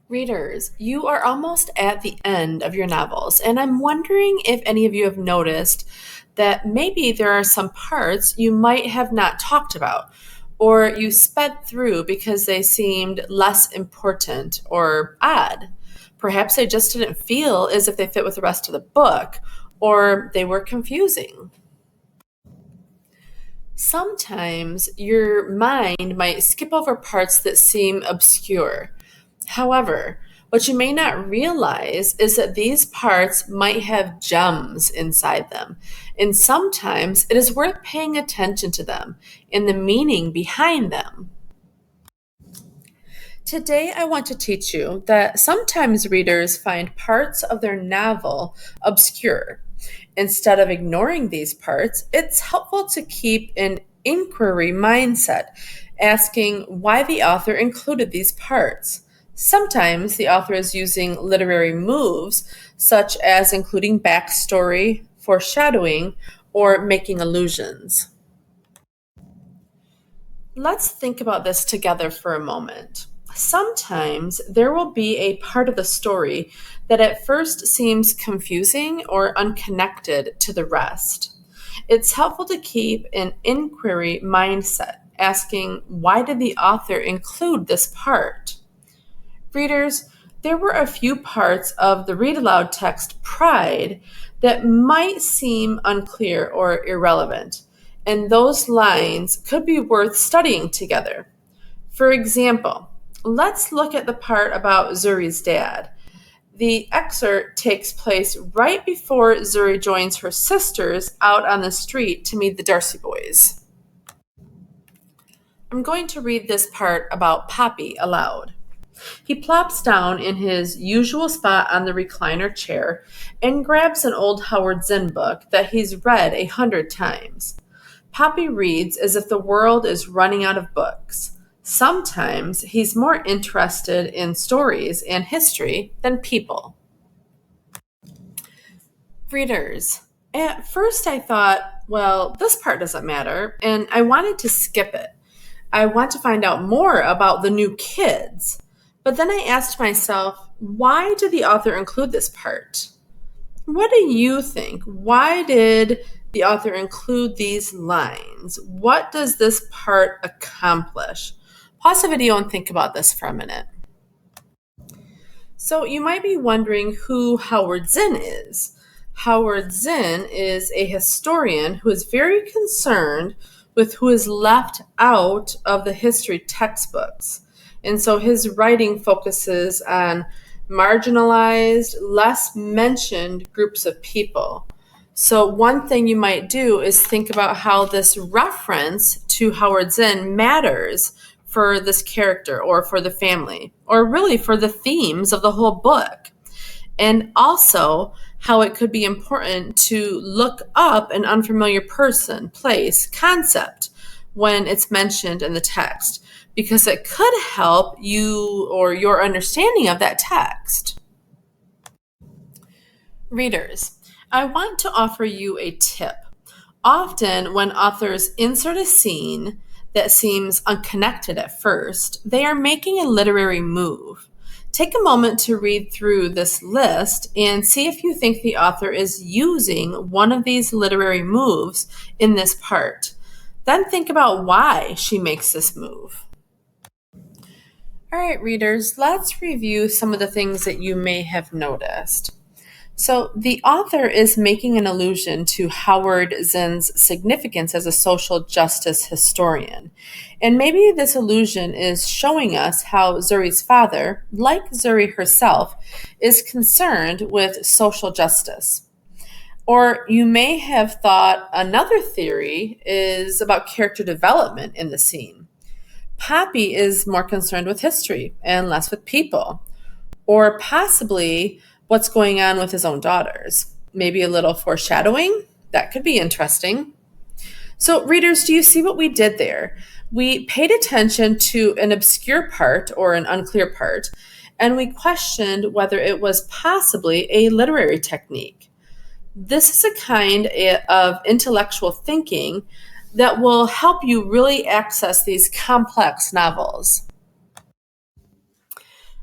Readers, you are almost at the end of your novels, and I'm wondering if any of you have noticed that maybe there are some parts you might have not talked about, or you sped through because they seemed less important or odd. Perhaps they just didn't feel as if they fit with the rest of the book, or they were confusing. Sometimes your mind might skip over parts that seem obscure. However, what you may not realize is that these parts might have gems inside them, and sometimes it is worth paying attention to them and the meaning behind them. Today, I want to teach you that sometimes readers find parts of their novel obscure. Instead of ignoring these parts, it's helpful to keep an inquiry mindset, asking why the author included these parts. Sometimes the author is using literary moves, such as including backstory, foreshadowing, or making allusions. Let's think about this together for a moment. Sometimes there will be a part of the story that at first seems confusing or unconnected to the rest. It's helpful to keep an inquiry mindset, asking why did the author include this part? Readers, there were a few parts of the read aloud text Pride that might seem unclear or irrelevant, and those lines could be worth studying together. For example, let's look at the part about Zuri's dad. The excerpt takes place right before Zuri joins her sisters out on the street to meet the Darcy boys. I'm going to read this part about Poppy aloud. He plops down in his usual spot on the recliner chair and grabs an old Howard Zinn book that he's read 100 times. Poppy reads as if the world is running out of books. Sometimes he's more interested in stories and history than people. Readers, at first I thought, well, this part doesn't matter, and I wanted to skip it. I want to find out more about the new kids. But then I asked myself, why did the author include this part? What do you think? Why did the author include these lines? What does this part accomplish? Pause the video and think about this for a minute. So you might be wondering who Howard Zinn is. Howard Zinn is a historian who is very concerned with who is left out of the history textbooks. And so his writing focuses on marginalized, less mentioned groups of people. So one thing you might do is think about how this reference to Howard Zinn matters for this character or for the family, or really for the themes of the whole book. And also how it could be important to look up an unfamiliar person, place, concept when it's mentioned in the text, because it could help you or your understanding of that text. Readers, I want to offer you a tip. Often, when authors insert a scene that seems unconnected at first, they are making a literary move. Take a moment to read through this list and see if you think the author is using one of these literary moves in this part. Then think about why she makes this move. All right, readers, let's review some of the things that you may have noticed. So the author is making an allusion to Howard Zinn's significance as a social justice historian. And maybe this allusion is showing us how Zuri's father, like Zuri herself, is concerned with social justice. Or you may have thought another theory is about character development in the scene. Poppy is more concerned with history and less with people. Or possibly what's going on with his own daughters. Maybe a little foreshadowing? That could be interesting. So, readers, do you see what we did there? We paid attention to an obscure part or an unclear part, and we questioned whether it was possibly a literary technique. This is a kind of intellectual thinking that will help you really access these complex novels.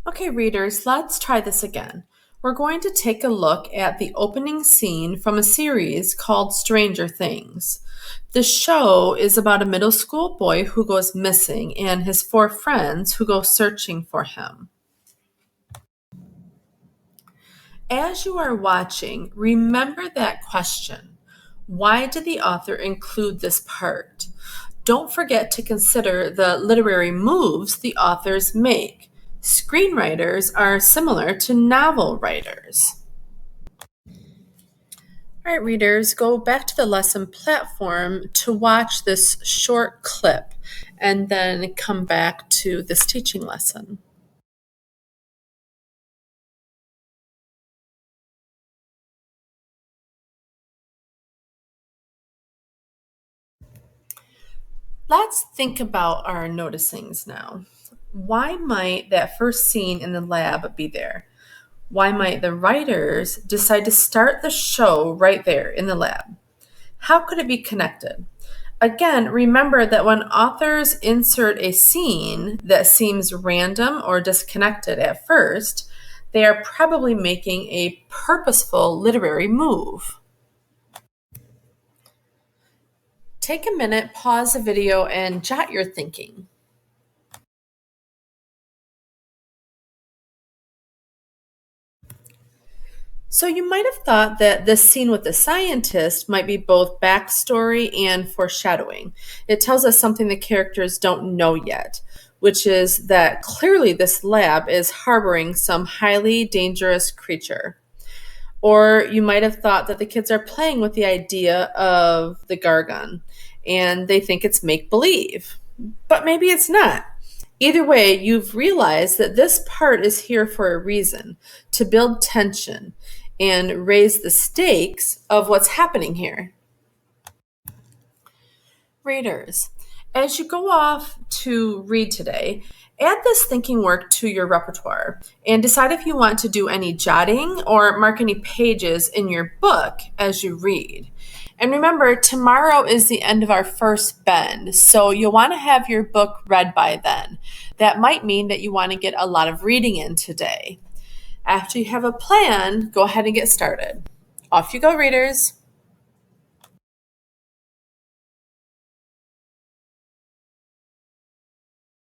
Okay, readers, let's try this again. We're going to take a look at the opening scene from a series called Stranger Things. The show is about a middle school boy who goes missing and his four friends who go searching for him. As you are watching, remember that question. Why did the author include this part? Don't forget to consider the literary moves the authors make. Screenwriters are similar to novel writers. All right, readers, go back to the lesson platform to watch this short clip and then come back to this teaching lesson. Let's think about our noticings now. Why might that first scene in the lab be there? Why might the writers decide to start the show right there in the lab? How could it be connected? Again, remember that when authors insert a scene that seems random or disconnected at first, they are probably making a purposeful literary move. Take a minute, pause the video, and jot your thinking. So you might have thought that this scene with the scientist might be both backstory and foreshadowing. It tells us something the characters don't know yet, which is that clearly this lab is harboring some highly dangerous creature. Or you might have thought that the kids are playing with the idea of the Gargon and they think it's make believe. But maybe it's not. Either way, you've realized that this part is here for a reason, to build tension and raise the stakes of what's happening here. Readers, as you go off to read today, add this thinking work to your repertoire and decide if you want to do any jotting or mark any pages in your book as you read. And remember, tomorrow is the end of our first bend, so you'll want to have your book read by then. That might mean that you want to get a lot of reading in today. After you have a plan, go ahead and get started. Off you go, readers.